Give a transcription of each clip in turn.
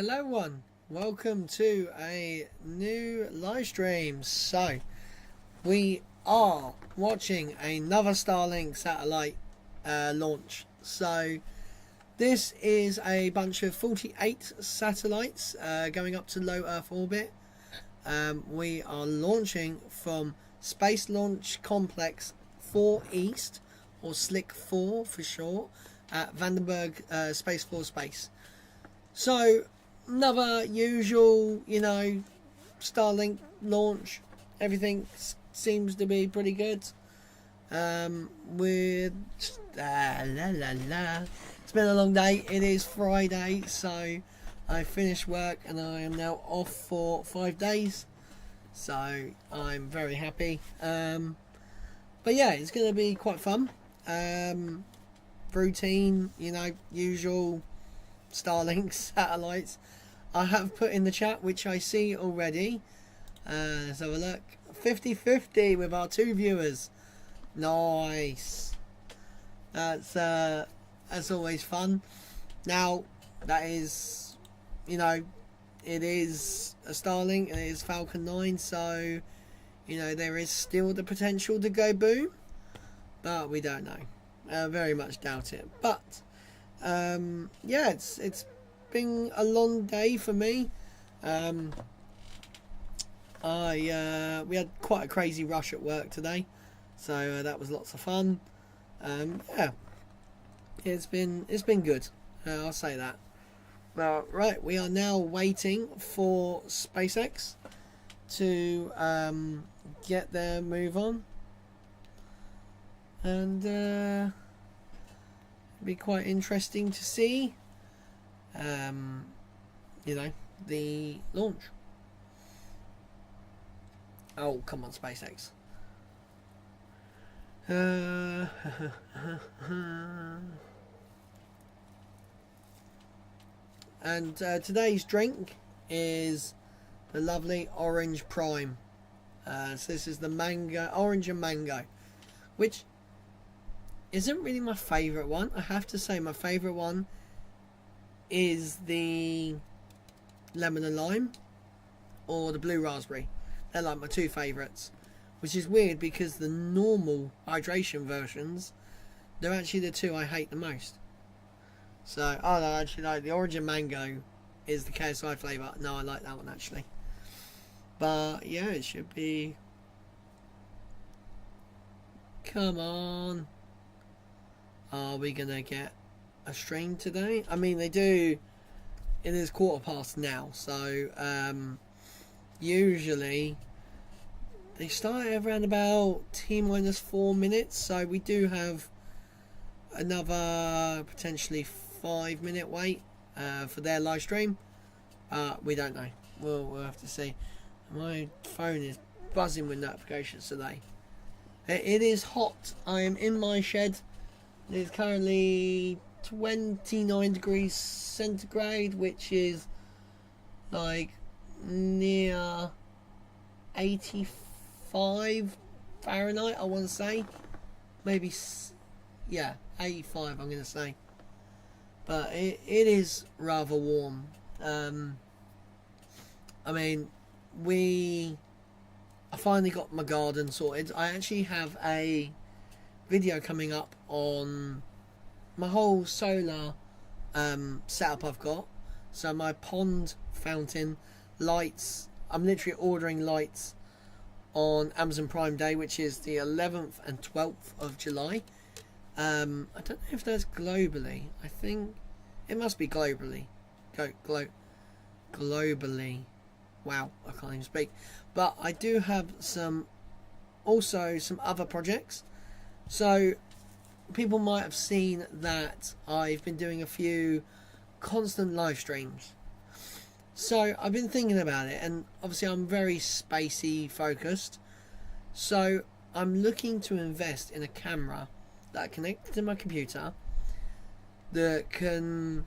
Hello everyone, welcome to a new live stream. So we are watching another Starlink satellite launch. So this is a bunch of 48 satellites going up to low Earth orbit. We are launching from Space Launch Complex 4 East, or Slick 4 for short, at Vandenberg Space Force Base. So another usual, Starlink launch. Everything seems to be pretty good. With it's been a long day. It is Friday, so I finished work and I am now off for 5 days. So I'm very happy. But yeah, it's going to be quite fun. Routine, usual Starlink satellites. I have put in the chat, which I see already. Let's have a look. 50-50 with our 2 viewers. Nice. That's always fun. Now, that is, it is a Starlink and it is Falcon 9, so, there is still the potential to go boom. But we don't know. Very much doubt it. But yeah, it's been a long day for me. We had quite a crazy rush at work today, so that was lots of fun. Yeah, it's been good. I'll say that. Right, we are now waiting for SpaceX to get their move on, and be quite interesting to see the launch. Oh, come on, SpaceX. And today's drink is the lovely Orange Prime. So this is the orange and mango, which isn't really my favourite one. I have to say my favourite one is the lemon and lime or the blue raspberry. They're like my 2 favourites, which is weird because the normal hydration versions, they're actually the 2 I hate the most. So, no, actually no, the orange and mango is the KSI flavour. No, I like that one actually. But yeah, it should be. Come on. Are we gonna get a stream today? I mean, they do. It is 1:15 now, so usually they start around about T-4 minutes. So we do have another potentially 5-minute wait for their live stream. We don't know. We'll have to see. My phone is buzzing with notifications today. It is hot. I am in my shed. It is currently 29 degrees centigrade, which is like near 85 Fahrenheit, I want to say. Maybe, yeah, 85 I'm going to say. But it is rather warm. I mean, I finally got my garden sorted. I actually have a video coming up on my whole solar setup I've got. So my pond fountain lights, I'm literally ordering lights on Amazon Prime Day, which is the 11th and 12th of July. I don't know if that's globally. I think it must be globally. Globally. Wow, I can't even speak. But I do have some other projects. So people might have seen that I've been doing a few constant live streams. So I've been thinking about it, and obviously I'm very spacey focused. So I'm looking to invest in a camera that I connect to my computer that can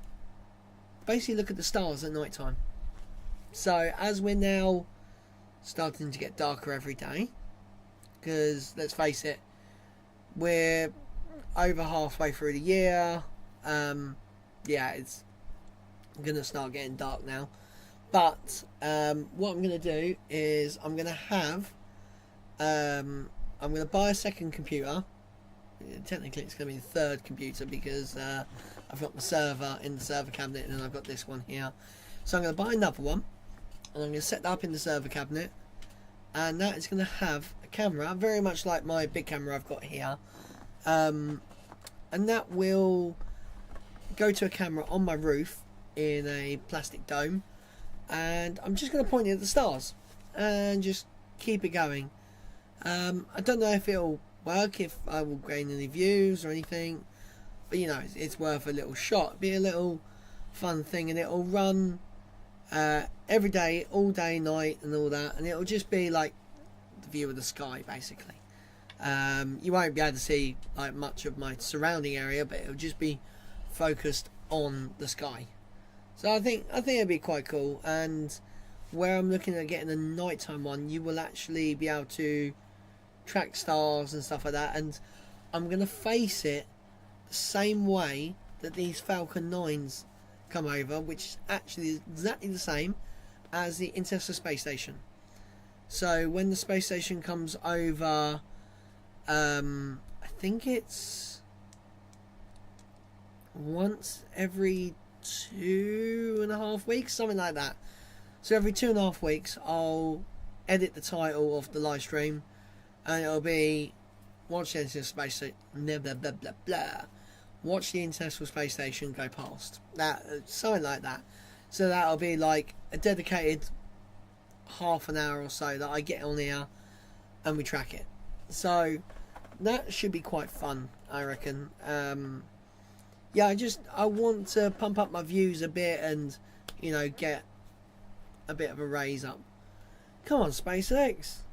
basically look at the stars at night time. So as we're now starting to get darker every day, because let's face it, we're over halfway through the year. Yeah, going to start getting dark now. But what I'm going to do is I'm going to have I'm going to buy a second computer. Technically it's going to be the third computer, because I've got the server in the server cabinet, and then I've got this one here. So I'm going to buy another one, and I'm going to set that up in the server cabinet, and that is going to have a camera very much like my big camera I've got here, and that will go to a camera on my roof in a plastic dome, and I'm just going to point it at the stars and just keep it going. I don't know if it'll work, if I will gain any views or anything, but you know, it's worth a little shot. It'll be a little fun thing, and it'll run every day, all day, night, and all that, and it'll just be like the view of the sky, basically. You won't be able to see like much of my surrounding area, but it'll just be focused on the sky. So I think it'd be quite cool. And where I'm looking at getting a nighttime one, you will actually be able to track stars and stuff like that, and I'm going to face it the same way that these Falcon 9s come over, which is actually exactly the same as the International Space Station. So when the space station comes over, I think it's once every 2.5 weeks, something like that. So every 2.5 weeks I'll edit the title of the live stream, and it'll be watch the International Space Station, blah blah blah blah blah. Watch the International Space Station go past. That, something like that. So that'll be like a dedicated half an hour or so that I get on here and we track it. So that should be quite fun, I reckon. Yeah, I want to pump up my views a bit, and you know, get a bit of a raise up. Come on, SpaceX.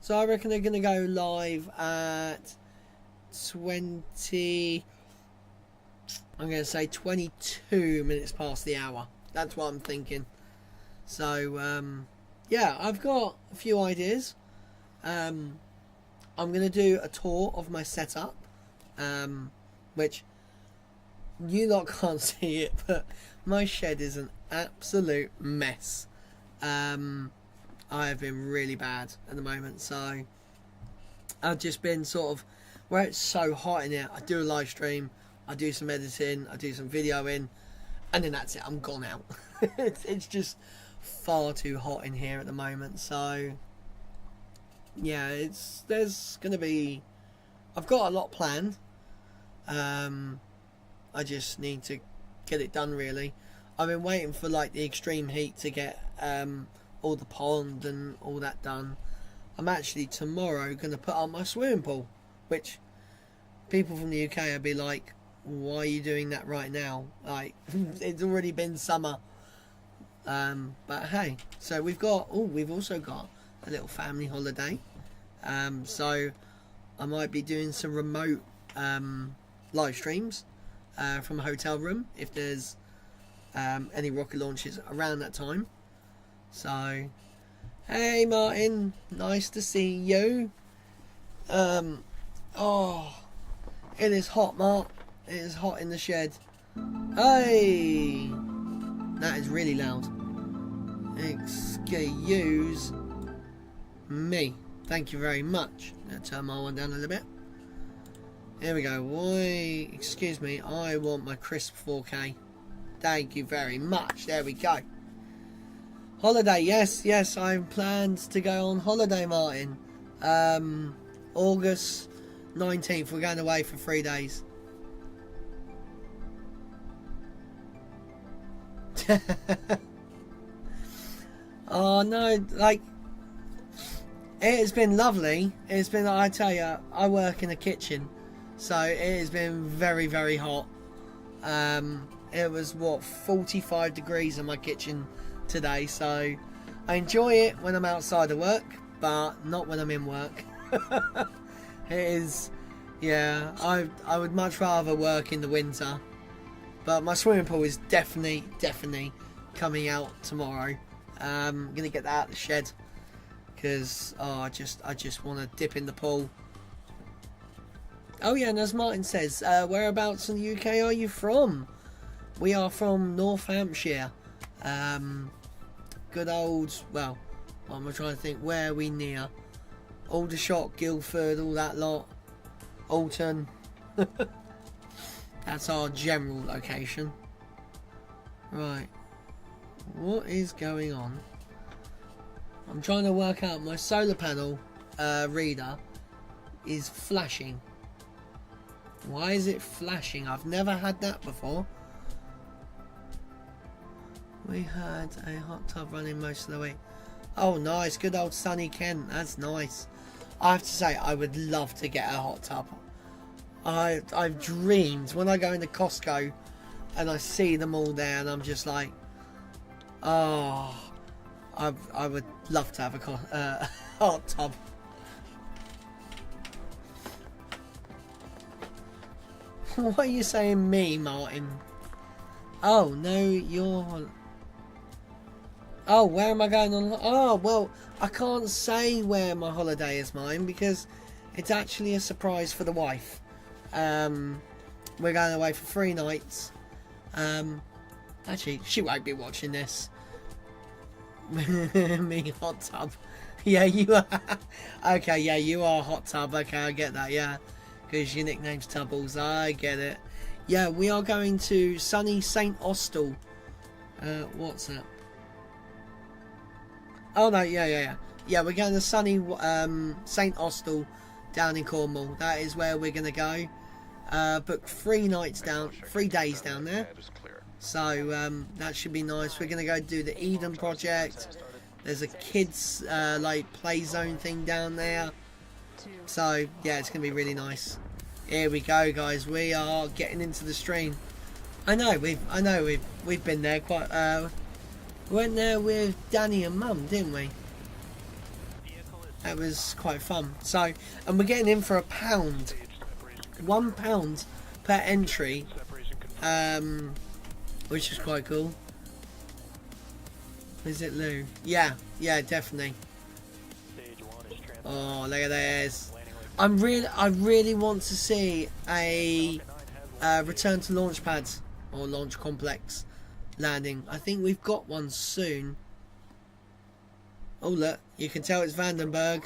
So I reckon they're going to go live at 22 minutes past the hour. That's what I'm thinking. So yeah, I've got a few ideas. I'm going to do a tour of my setup, which you lot can't see it, but my shed is an absolute mess. I have been really bad at the moment, so I've just been sort of, where it's so hot in here, I do a live stream, I do some editing, I do some videoing, and then that's it, I'm gone out. It's just far too hot in here at the moment. So yeah, there's gonna be, I've got a lot planned. I just need to get it done, really. I've been waiting for like the extreme heat to get all the pond and all that done. I'm actually tomorrow going to put up my swimming pool, which people from the UK would be like, why are you doing that right now? Like, it's already been summer. But hey, so we've also got a little family holiday. So I might be doing some remote live streams from a hotel room if there's any rocket launches around that time. So hey Martin, nice to see you. Oh, it is hot, Mark. It is hot in the shed. Hey, that is really loud. Excuse me. Thank you very much. I'm going to turn my one down a little bit. Here we go. Why? Excuse me. I want my crisp 4K. Thank you very much. There we go. Holiday. Yes. I'm planned to go on holiday, Martin. August 19th. We're going away for 3 days. Oh no, like, it has been lovely. It's been, I tell you, I work in a kitchen, so it has been very, very hot. It was, what, 45 degrees in my kitchen today, so I enjoy it when I'm outside of work, but not when I'm in work. It is, yeah, I would much rather work in the winter, but my swimming pool is definitely coming out tomorrow. I'm gonna get that out of the shed because I just want to dip in the pool. Oh yeah, and as Martin says, whereabouts in the UK are you from? We are from North Hampshire. Good old, well, I'm trying to think, where are we near? Aldershot, Guildford, all that lot. Alton. That's our general location. Right. What is going on? I'm trying to work out, my solar panel reader is flashing. Why is it flashing? I've never had that before. We had a hot tub running most of the week. Oh, nice. Good old sunny Kent. That's nice. I have to say, I would love to get a hot tub. I've dreamed when I go into Costco and I see them all there, and I'm just like, oh, I would love to have a hot tub. What are you saying, me, Martin? Oh no, you're. Oh, where am I going on? Oh, well, I can't say where my holiday is, mine, because it's actually a surprise for the wife. We're going away for 3 nights. Actually, she won't be watching this. Me, hot tub. Yeah, you are. Okay, yeah, you are hot tub. Okay, I get that, yeah. Because your nickname's Tubbles. I get it. Yeah, we are going to sunny St. Austell. What's that? Oh no, yeah. Yeah, we're going to sunny St. Austell down in Cornwall. That is where we're going to go. Booked 3 days down there. So that should be nice. We're going to go do the Eden project. There's a kids like play zone thing down there. So yeah, it's going to be really nice. Here we go, guys. We are getting into the stream. I know we've been there quite. We went there with Danny and Mum, didn't we? That was quite fun. So, and we're getting in for £1. £1 per entry, which is quite cool. Is it Lou? Yeah, definitely. Oh, look at this. I really want to see a return to launch pads or launch complex landing. I think we've got one soon. Oh look, you can tell it's Vandenberg.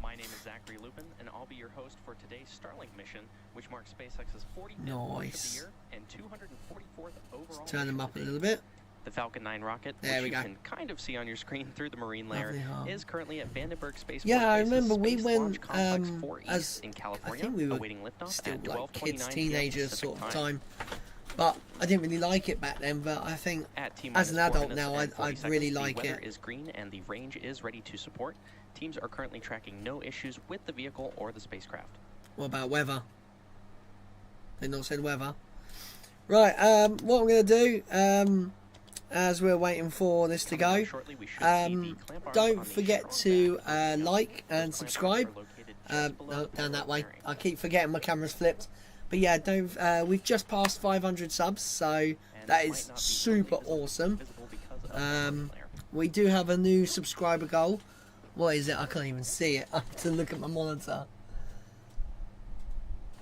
My name is Zachary Lupin, and I'll be your host for today's Starlink mission, which marks SpaceX's 45th launch of the year and 244th overall. Let's turn them up a little bit. The Falcon 9 rocket, there which we you go. can kind of see on your screen through the marine layer, is currently at Vandenberg Space. Yeah, I remember we went as in California, I think we were still like kids, teenagers sort of time. But I didn't really like it back then, but I think as an adult now, I really like it. The weather is green and the range is ready to support. Teams are currently tracking no issues with the vehicle or the spacecraft. What about weather? They not said weather. Right, what I'm going to do, as we're waiting for this to go, don't forget to like and subscribe. No, down that way. I keep forgetting my camera's flipped. But yeah, we've just passed 500 subs, so that is super awesome. We do have a new subscriber goal. What is it? I can't even see it. I have to look at my monitor.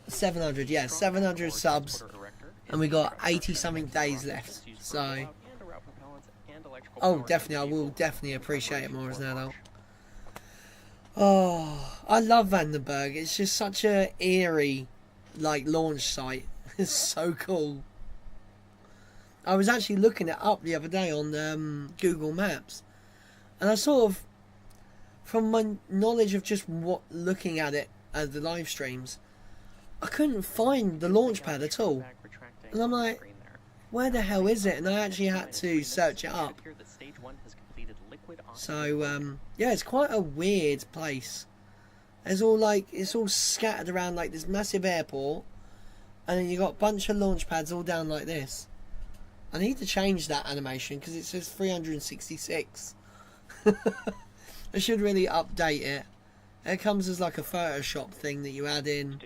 700, yeah, 700 subs, and we got 80 something days left. So, oh, definitely, I will definitely appreciate it more as an adult. Oh, I love Vandenberg. It's just such a eerie like launch site. It's so cool. I was actually looking it up the other day on Google Maps, and I sort of, from my knowledge of just looking at it as the live streams, I couldn't find the launch pad at all, and I'm like, where the hell is it? And I actually had to search it up. So yeah, it's quite a weird place. It's all scattered around like this massive airport, and then you got a bunch of launch pads all down like this. I need to change that animation because it says 366. I should really update it. It comes as like a Photoshop thing that you add in.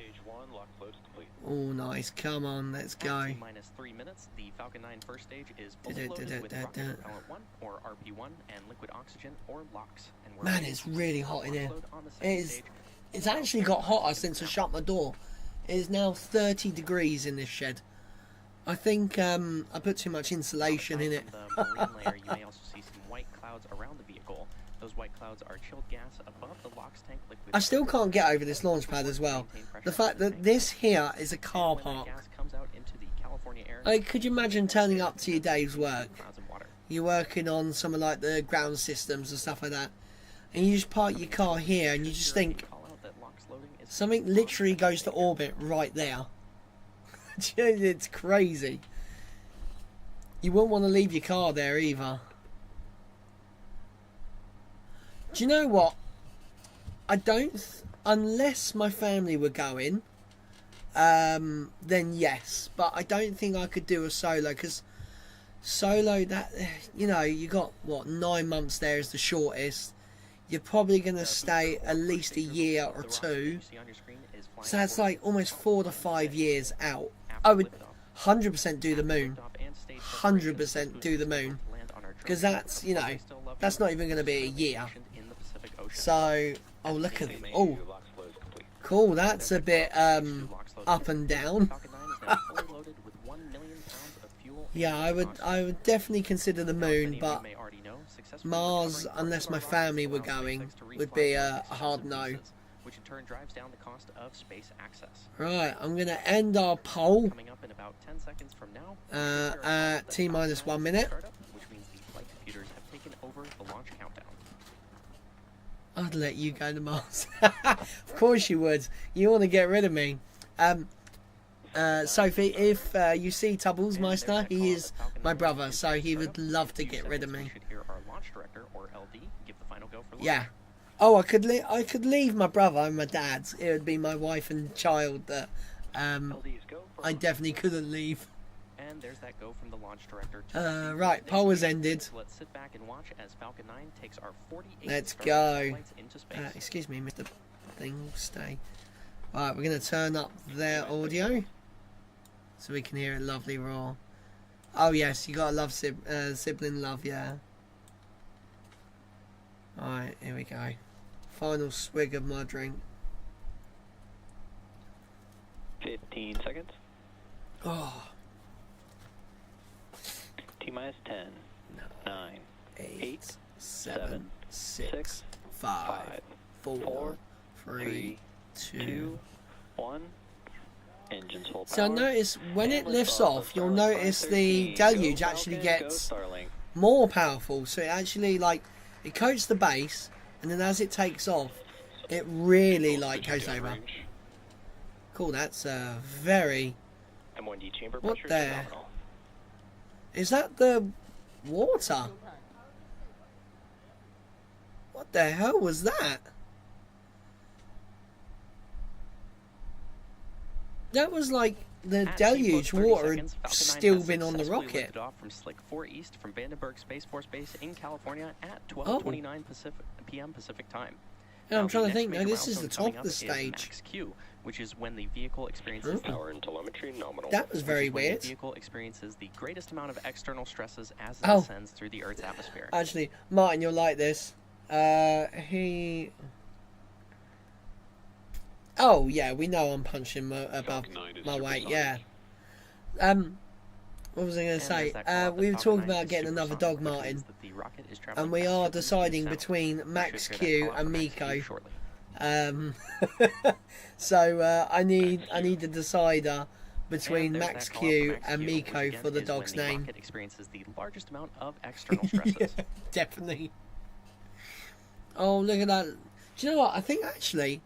Oh, nice. Come on, let's go. Minus 3 minutes. The Falcon 9 first stage is fully loaded with rocket propellant 1 or RP1 and liquid oxygen or LOX. Man, it's really hot in here. It's actually got hotter since I shut my door. It is now 30 degrees in this shed. I think I put too much insulation in it. On the marine layer, you may also see some white clouds around the vehicle. Those white clouds are chilled gas above the LOX tank liquid. I still can't get over this launch pad as well. The fact that this here is a car park. Like, could you imagine turning up to your day's work? You're working on some of like the ground systems and stuff like that, and you just park your car here, and you just think something literally goes to orbit right there. It's crazy. You wouldn't want to leave your car there either. Do you know what? I don't, unless my family were going, then yes. But I don't think I could do a solo, because solo, that, you know, you got what, 9 months there is the shortest. You're probably going to stay at least a year or two. So that's like almost 4 to 5 years out. I would 100% do the moon. 100% do the moon. Because that's, you know, that's not even going to be a year. So, oh, look at it. Oh, cool. That's a bit up and down. Yeah, I would definitely consider the moon, but Mars, unless my family were going, would be a hard no. Which in turn drives down the cost of space access. Right, I'm going to end our poll Coming up in about 10 seconds from now, at T-minus 1 minute. Which means the flight computers have taken over the launch countdown. I'd let you go to Mars. Of course you would. You want to get rid of me. Sophie, if you see Tubbles Meister, he is my brother, so he would love to get rid of me. Yeah. Oh, I could leave my brother and my dad's. It would be my wife and child that I definitely couldn't leave. And there's that go from the launch director to right, poll has ended. So let's sit back and watch as Falcon 9 takes our 48 Let's go. flights into space. Excuse me, Mr. Thing, stay. Right, we're going to turn up their audio so we can hear it lovely raw. Oh yes, you gotta love sibling love, yeah. Alright, here we go. Final swig of my drink. 15 seconds. Oh. T-minus 10, 9, 8, 7, 6, 5, 4, 3, 2, 1. Engines full power. So notice when it lifts off, you'll notice the deluge actually gets more powerful. So it actually, like, it coats the base, and then as it takes off, it really like goes over. Cool, that's very. M1D chamber What pressure the? phenomenal. Is that the water? What the hell was that? That was like the deluge water had still been on the rocket. Off from Slick 4 East from Vandenberg Space Force Base in California at 12:29 p.m. Pacific time. Yeah, I'm trying to think. No, this is the top of the stage. Max Q, which is when the vehicle experiences power and telemetry nominal. That was very weird. The vehicle experiences the greatest amount of external stresses as it ascends through the Earth's atmosphere. Actually, Martin, you'll like this. Oh yeah, we know I'm punching above my weight. Yeah. What was I going to say? We were talking about getting another dog, Martin, and we are deciding between Max Q and Miko. So I need a decider between Max Q and Miko for the dog's name. Experiences the largest amount of external stresses. Yeah, definitely. Oh, look at that! Do you know what? I think actually,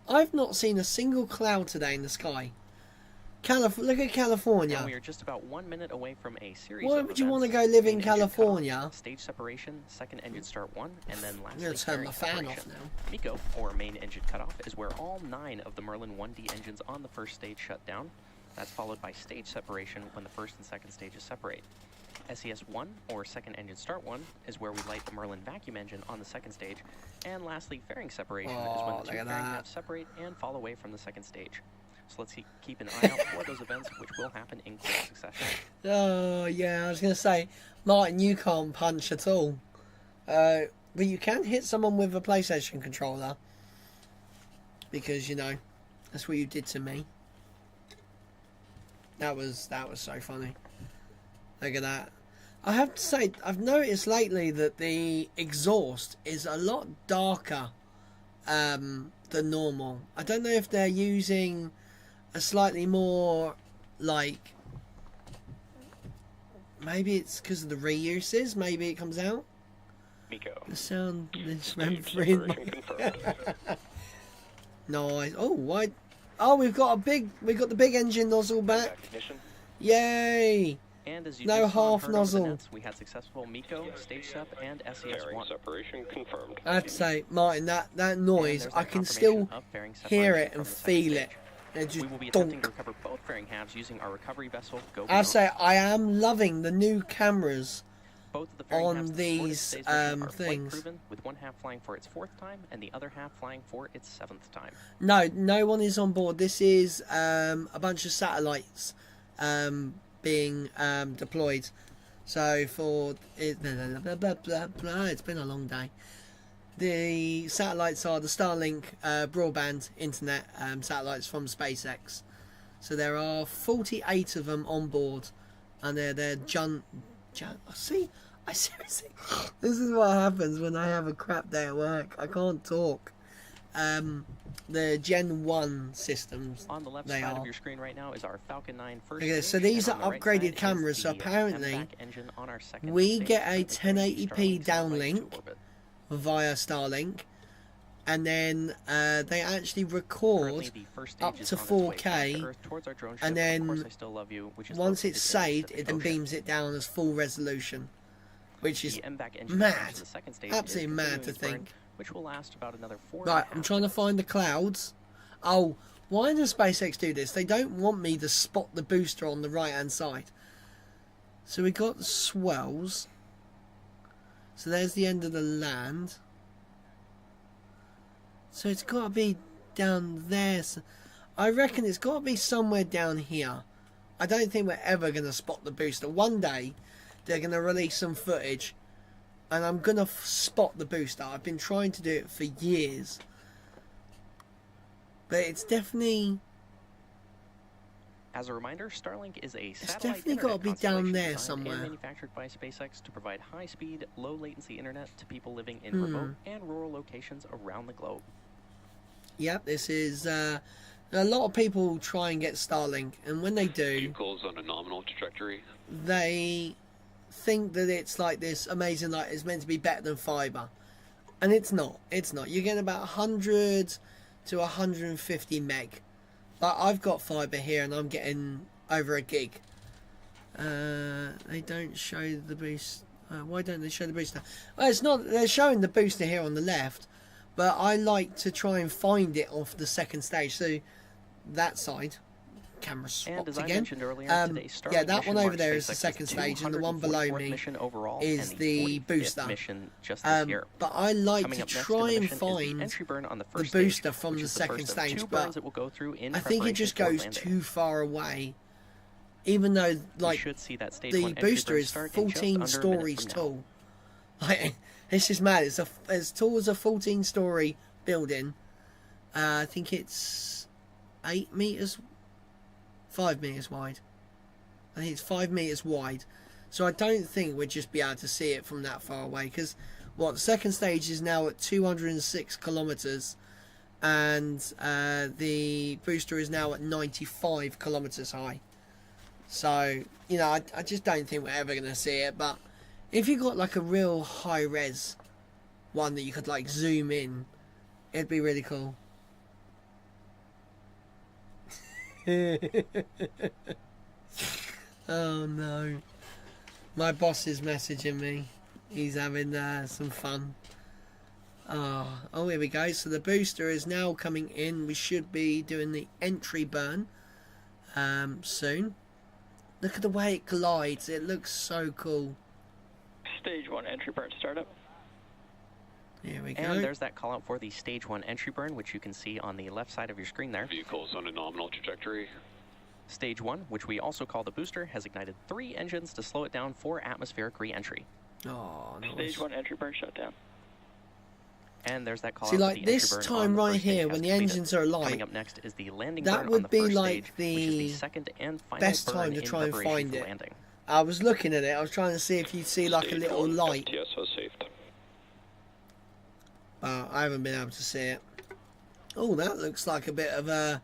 I've not seen a single cloud today in the sky. Look at California. Now we are just about 1 minute away from a series. Why would you want to go live in California? Stage separation, second engine start 1, and then lastly. I'm going to turn my fan off now. MECO, or main engine cutoff, is where all 9 of the Merlin 1D engines on the first stage shut down. That's followed by stage separation when the first and second stages separate. SES-1, or second engine start 1, is where we light the Merlin vacuum engine on the second stage. And lastly, fairing separation is when the 2 fairing halves separate and fall away from the second stage. So let's keep an eye out for those events, which will happen in quick succession. Oh, yeah, I was going to say, Martin, you can't punch at all. But you can hit someone with a PlayStation controller. Because, you know, that's what you did to me. That was so funny. Look at that. I have to say, I've noticed lately that the exhaust is a lot darker than normal. I don't know if they're using a slightly more, like, maybe it's because of the reuses. Maybe it comes out. Miko. The sound is Stage remembering. separation confirmed. Nice. Oh, why? Oh, we've got the big engine nozzle back. Ignition. Yay! And as you No just saw and half heard over the nozzle. nets, we had successful Miko, stage sep, and Fairing SES-1. separation confirmed. I have to say, Martin, that And noise, there's I that can confirmation still of fairing hear separation it from and the second feel stage. it. It just We will be attempting to donk. recover both fairing halves using our recovery vessel, Go I Beyond. say, I am loving the new cameras. Both of the fairing on halves that supported these, today's mission are things. flight-proven, with one half flying for its 4th time and the other half flying for its 7th time. No one is on board. This is a bunch of satellites being deployed. So for it, it's been a long day. The satellites are the Starlink broadband internet satellites from SpaceX. So there are 48 of them on board, and they're see, I seriously, this is what happens when I have a crap day at work. I can't talk. The Gen 1 systems. On the left They side are. of your screen right now is our Falcon 9 first Okay, so stage, these and are on the right upgraded side is cameras, so the apparently MVAC engine on our second we stage get a that will bring the 1080p Starlink satellite downlink to orbit. via Starlink, and then they actually Currently, record the first up stage is to on its way 4K, back to Earth towards our drone ship, and then Of Course I Still Love You, which is once located it's in the saved, Pacific it then Ocean. beams it down as full resolution, which is The MVAC engine mad. approach to the second stage Absolutely is mad continuing to its burn, think. which will last about another 4 right. I'm trying to find the clouds. Oh, why does SpaceX do this? They don't want me to spot the booster on the right hand side. So we got the swells. So there's the end of the land. So it's got to be down there. I reckon it's got to be somewhere down here. I don't think we're ever going to spot the booster. One day, they're going to release some footage, and I'm going to spot the booster. I've been trying to do it for years. But it's definitely... As a reminder, Starlink is a satellite definitely internet gotta be down constellation there designed somewhere. and manufactured by SpaceX to provide high-speed, low-latency internet to people living in Hmm. remote and rural locations around the globe. Yep, this is... a lot of people try and get Starlink, and when they do, Vehicles on a nominal trajectory. they think that it's like this amazing, like it's meant to be better than fiber, and it's not. It's not. You get about 100 to 150 meg. Like I've got fiber here, and I'm getting over a gig. They don't show the boost. Why don't they show the booster? Well, it's not. They're showing the booster here on the left, but I like to try and find it off the second stage. So that side, camera And swapped as I again. mentioned earlier, today's Starlink Yeah, that mission one over marks there is the SpaceX's second stage, and the one below 244th me mission overall is and the 45th booster. mission just this year. But I like Coming to up next in try the and mission is the find entry burn on the the first booster stage, from which the is the second first of stage, 2 but burns it will go through in I think it just preparation goes for landing. too far away. Even though, We like, should see that stage the 1 entry booster burn is start in just 14 under a minute stories from now. tall. Like, it's just mad. It's as tall as a 14-story building. I think it's 8 meters, 5 meters wide. I think it's 5 meters wide. So I don't think we'd just be able to see it from that far away. Because, the second stage is now at 206 kilometers. And the booster is now at 95 kilometers high. So, you know, I just don't think we're ever going to see it. But if you got like a real high-res one that you could like zoom in, it'd be really cool. Oh no. My boss is messaging me. He's having some fun. Oh, here we go. So the booster is now coming in. We should be doing the entry burn soon. Look at the way it glides. It looks so cool. Stage 1 entry burn startup. Here we go. And there's that call out for the stage 1 entry burn, which you can see on the left side of your screen there. Vehicles on a nominal trajectory. Stage 1, which we also call the booster, has ignited 3 engines to slow it down for atmospheric re-entry. Oh, nice. Stage 1 entry burn shutdown. And there's that call See, out that like the entry this burn on time the right first stage here, has when the completed. engines are alight, Coming up next is the landing that burn on would the be first like stage, which is the the second and final best burn time to in try and preparation find for it. landing. I was looking at it. I was trying to see if you'd see like a Stage little 1, light, FTSO saved. but I haven't been able to see it. Oh, that looks like a bit of a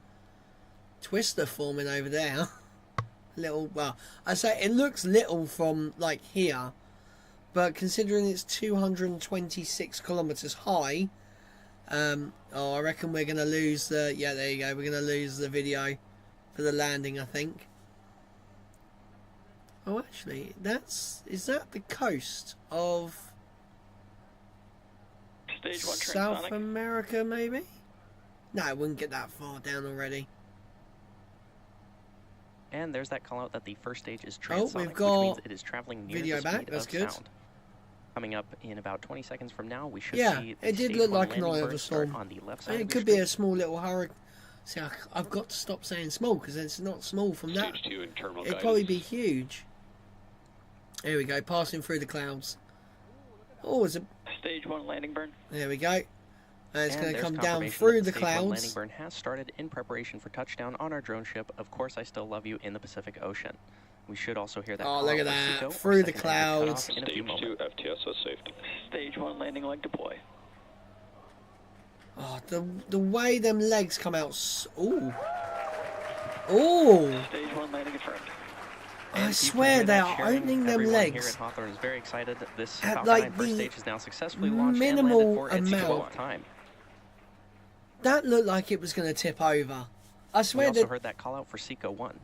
twister forming over there. Little, well, I say it looks little from like here, but considering it's 226 kilometers high, oh, I reckon we're gonna lose the. Yeah, there you go. We're gonna lose the video for the landing, I think. Oh, actually, is that the coast of Stage 1 South transonic. America? Maybe. No, it wouldn't get that far down already. And there's that call out that the first stage is transonic, we've which got means it is traveling near video the back, speed that's of good. sound. Coming up in about 20 seconds from now, we should Yeah, see the it did stage look 1 like an landing eye of burn a start storm. on the left side of It your could be screen. a small little hurricane. See, I've got to stop saying small because it's not small from that. Stage 2 internal It'd guidance. probably be huge. Here we go, passing through the clouds. Oh, it's a. Stage 1 landing burn. There we go. And it's And going to there's come down confirmation through that the stage 1 landing clouds. burn has started in preparation for touchdown on our drone ship. Of course, I still love you in the Pacific Ocean. We should also hear that. Oh, call look out at for that. Seco, Through our the second engine cutoff clouds. in a few Stage 2 moments. FTSO saved. Stage 1 landing leg deploy. Oh, the way them legs come out. Ooh. Ooh. Stage 1 landing confirmed. I And swear people they hear are that sharing. opening them Everyone legs. here at Hawthorne is very excited. This At, Falcon like, 9 first the stage is now successfully launched and minimal landed for its amount. 12th time. That looked like it was going to tip over. I We swear also that. heard that call out for Seco 1.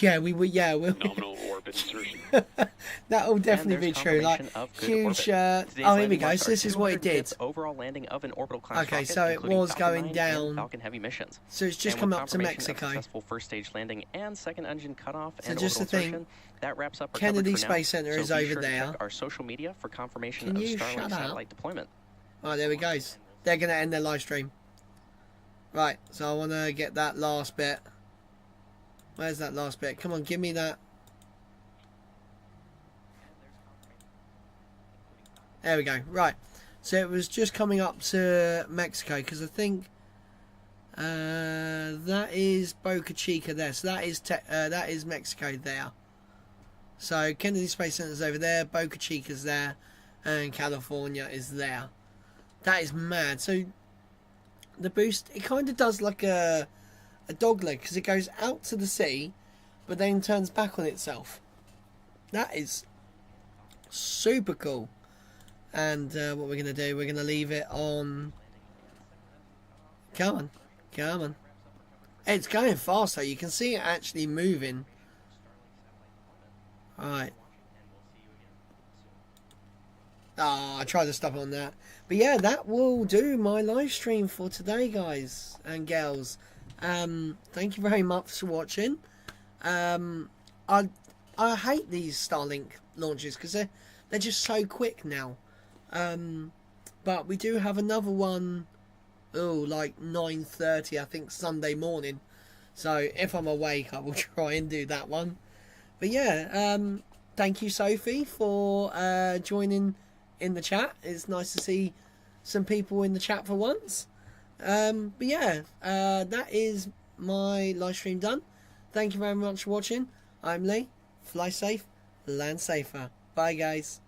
Yeah, we were. Yeah, we. Nominal orbit insertion. That will definitely And be there's true. Like confirmation of good huge. orbit. Oh, Today's here we landing go. marks So our this is what it did. 205th overall landing of an orbital class Okay, rocket, so it including was Falcon going 9 down. and Falcon Heavy missions. So it's just And come with up to confirmation of Mexico. successful first stage landing and second engine cutoff So and just orbital the thing, insertion, that wraps up our Kennedy coverage for now. Space Center So is be over sure to there. check our social media for confirmation Can of you Starlink shut up? satellite deployment. Oh, there we go. They're going to end their live stream. Right, so I want to get that last bit. Where's that last bit? Come on, give me that. There we go. Right. So it was just coming up to Mexico because I think that is Boca Chica there. So that is Mexico there. So Kennedy Space Center is over there. Boca Chica's there, and California is there. That is mad. So the boost, it kind of does like a dog leg because it goes out to the sea, but then turns back on itself. That is super cool. And what we're going to do, we're going to leave it on. Come on. Come on. It's going fast though. You can see it actually moving. Alright. I tried to stop on that. But yeah, that will do my live stream for today, guys and girls. Thank you very much for watching. I hate these Starlink launches because they're just so quick now. But we do have another one, like 9:30, I think, Sunday morning. So if I'm awake, I will try and do that one. But yeah, thank you, Sophie, for joining in the chat. It's nice to see some people in the chat for once. But yeah, that is my live stream done. Thank you very much for watching. I'm Lee. Fly safe, land safer. Bye, guys.